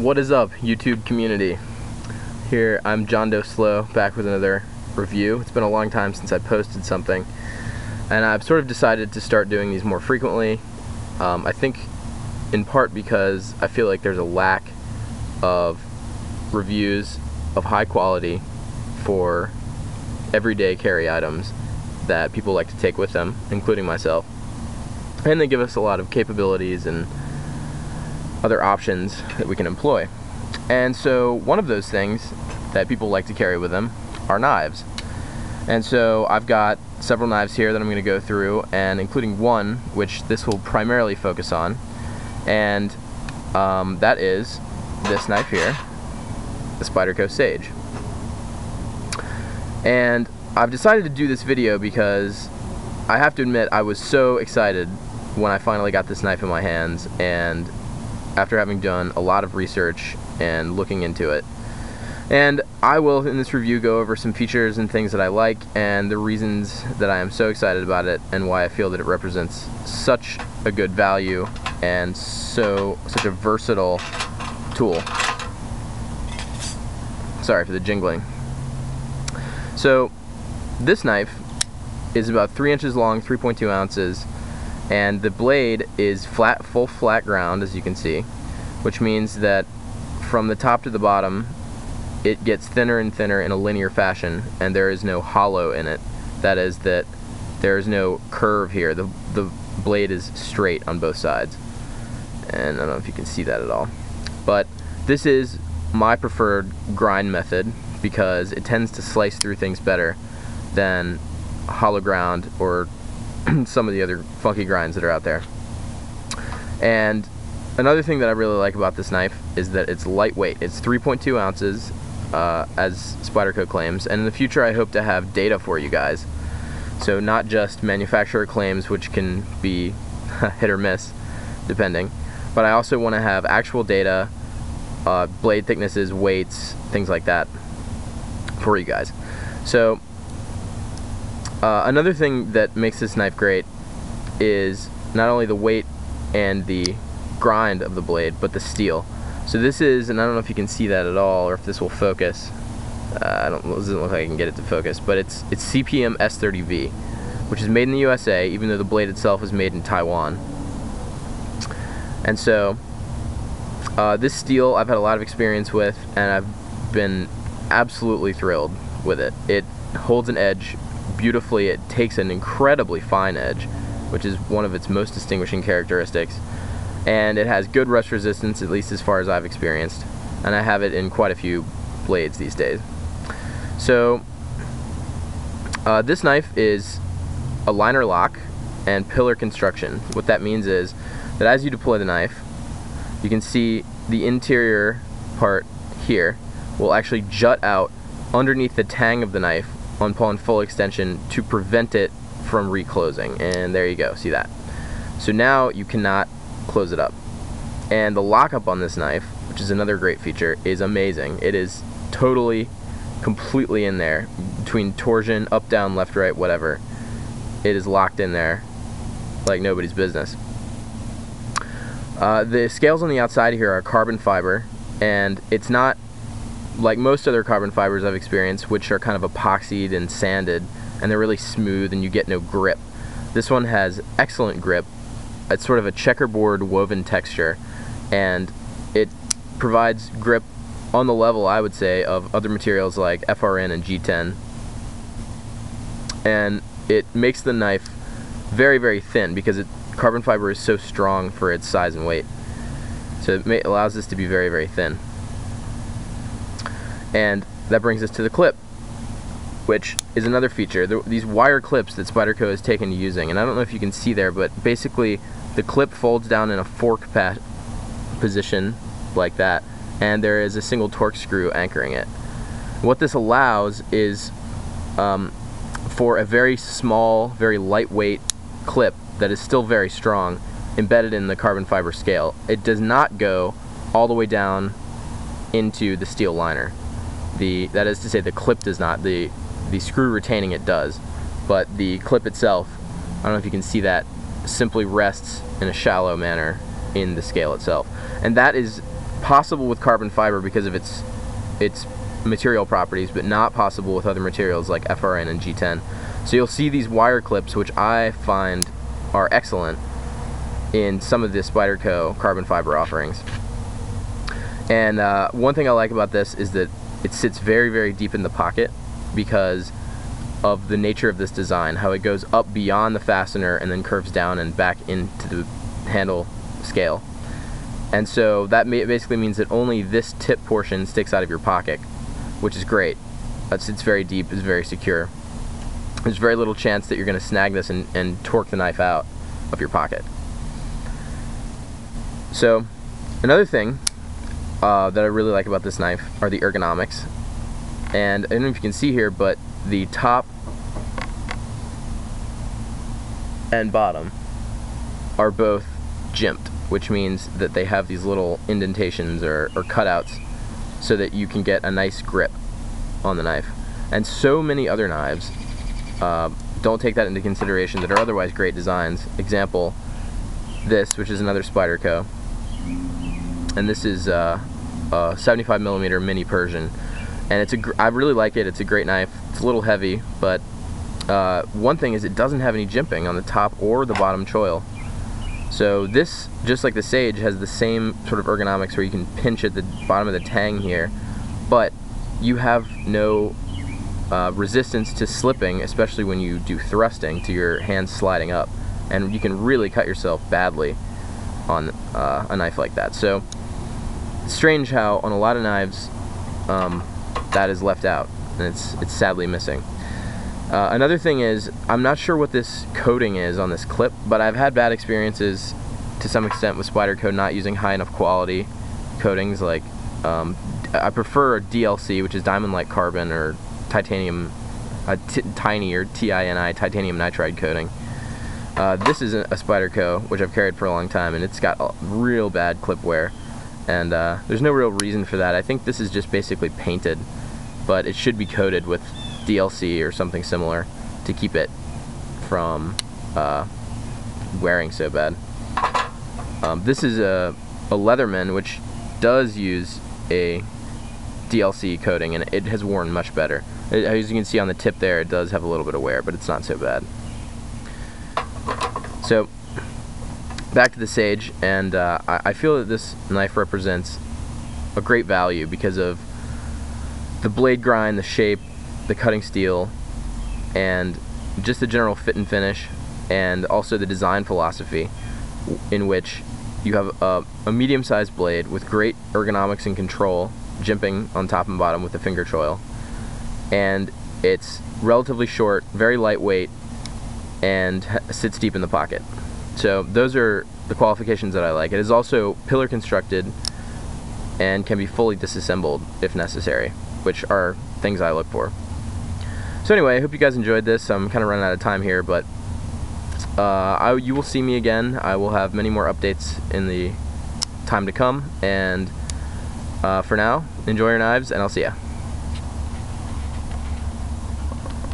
What is up, YouTube community? Here, I'm John Doe Slow, back with another review. It's been a long time since I posted something, and I've sort of decided to start doing these more frequently. I think in part because I feel like there's a lack of reviews of high quality for everyday carry items that people like to take with them, including myself. And they give us a lot of capabilities and other options that we can employ. And so one of those things that people like to carry with them are knives. And so I've got several knives here that I'm going to go through, and including one which this will primarily focus on, and that is this knife here, the Spyderco Sage. And I've decided to do this video because I have to admit I was so excited when I finally got this knife in my hands, and after having done a lot of research and looking into it. And I will, in this review, go over some features and things that I like and the reasons that I am so excited about it and why I feel that it represents such a good value and such a versatile tool. Sorry for the jingling. So this knife is about 3 inches long, 3.2 ounces, and the blade is full flat ground, as you can see, which means that from the top to the bottom it gets thinner and thinner in a linear fashion, and there is no hollow in it. That is, that there is no curve here. The blade is straight on both sides, and I don't know if you can see that at all, but this is my preferred grind method because it tends to slice through things better than hollow ground or some of the other funky grinds that are out there. And another thing that I really like about this knife is that it's lightweight. It's 3.2 ounces, as Spyderco claims, and in the future I hope to have data for you guys. So not just manufacturer claims, which can be hit or miss depending, but I also want to have actual data, blade thicknesses, weights, things like that for you guys. So another thing that makes this knife great is not only the weight and the grind of the blade, but the steel. So this is, and I don't know if you can see that at all, or if this will focus. It doesn't look like I can get it to focus, but it's CPM S30V, which is made in the USA, even though the blade itself is made in Taiwan. And so this steel I've had a lot of experience with, and I've been absolutely thrilled with it. It holds an edge beautifully. It takes an incredibly fine edge, which is one of its most distinguishing characteristics, and it has good rust resistance, at least as far as I've experienced, and I have it in quite a few blades these days. So this knife is a liner lock and pillar construction. What that means is that as you deploy the knife, you can see the interior part here will actually jut out underneath the tang of the knife upon full extension to prevent it from reclosing, and there you go, see that? So now you cannot close it up. And the lockup on this knife, which is another great feature, is amazing. It is totally, completely in there, between torsion, up, down, left, right, whatever. It is locked in there like nobody's business. The scales on the outside here are carbon fiber, and it's not like most other carbon fibers I've experienced, which are kind of epoxied and sanded, and they're really smooth and you get no grip. This one has excellent grip. It's sort of a checkerboard woven texture, and it provides grip on the level, I would say, of other materials like FRN and G10, and it makes the knife very, very thin because carbon fiber is so strong for its size and weight. So it allows this to be very, very thin. And that brings us to the clip, which is another feature. These wire clips that Spyderco has taken to using, and I don't know if you can see there, but basically the clip folds down in a fork position like that, and there is a single torque screw anchoring it. What this allows is for a very small, very lightweight clip that is still very strong, embedded in the carbon fiber scale. It does not go all the way down into the steel liner. That is to say, the clip does not. The screw retaining it does, but the clip itself, I don't know if you can see that, simply rests in a shallow manner in the scale itself. And that is possible with carbon fiber because of its material properties, but not possible with other materials like FRN and G10. So you'll see these wire clips, which I find are excellent in some of the Spyderco carbon fiber offerings. And one thing I like about this is that it sits very, very deep in the pocket because of the nature of this design, how it goes up beyond the fastener and then curves down and back into the handle scale. And so that basically means that only this tip portion sticks out of your pocket, which is great. It sits very deep, is very secure. There's very little chance that you're going to snag this and torque the knife out of your pocket. So another thing that I really like about this knife are the ergonomics. And I don't know if you can see here, but the top and bottom are both jimped, which means that they have these little indentations or cutouts so that you can get a nice grip on the knife. And so many other knives don't take that into consideration that are otherwise great designs. Example, this, which is another Spyderco, and this is a 75mm mini Persian, and I really like it. It's a great knife. It's a little heavy, but one thing is it doesn't have any jimping on the top or the bottom choil. So this, just like the Sage, has the same sort of ergonomics where you can pinch at the bottom of the tang here, but you have no resistance to slipping, especially when you do thrusting, to your hands sliding up, and you can really cut yourself badly on a knife like that. So it's strange how on a lot of knives that is left out, and it's sadly missing. Another thing is, I'm not sure what this coating is on this clip, but I've had bad experiences to some extent with Spyderco not using high enough quality coatings. Like I prefer a DLC, which is diamond-like carbon, or titanium, tiny, or TINI, titanium nitride coating. This is a Spyderco, which I've carried for a long time, and it's got a real bad clip wear, and there's no real reason for that. I think this is just basically painted, but it should be coated with DLC or something similar to keep it from wearing so bad. This is a Leatherman, which does use a DLC coating, and it has worn much better. As you can see on the tip there, it does have a little bit of wear, but it's not so bad. So back to the Sage, and I feel that this knife represents a great value because of the blade grind, the shape, the cutting steel, and just the general fit and finish, and also the design philosophy, in which you have a medium-sized blade with great ergonomics and control, jimping on top and bottom with the finger choil, and it's relatively short, very lightweight, and sits deep in the pocket. So those are the qualifications that I like. It is also pillar constructed and can be fully disassembled if necessary, which are things I look for. So anyway, I hope you guys enjoyed this. I'm kind of running out of time here, but you will see me again. I will have many more updates in the time to come, and for now, enjoy your knives, and I'll see ya.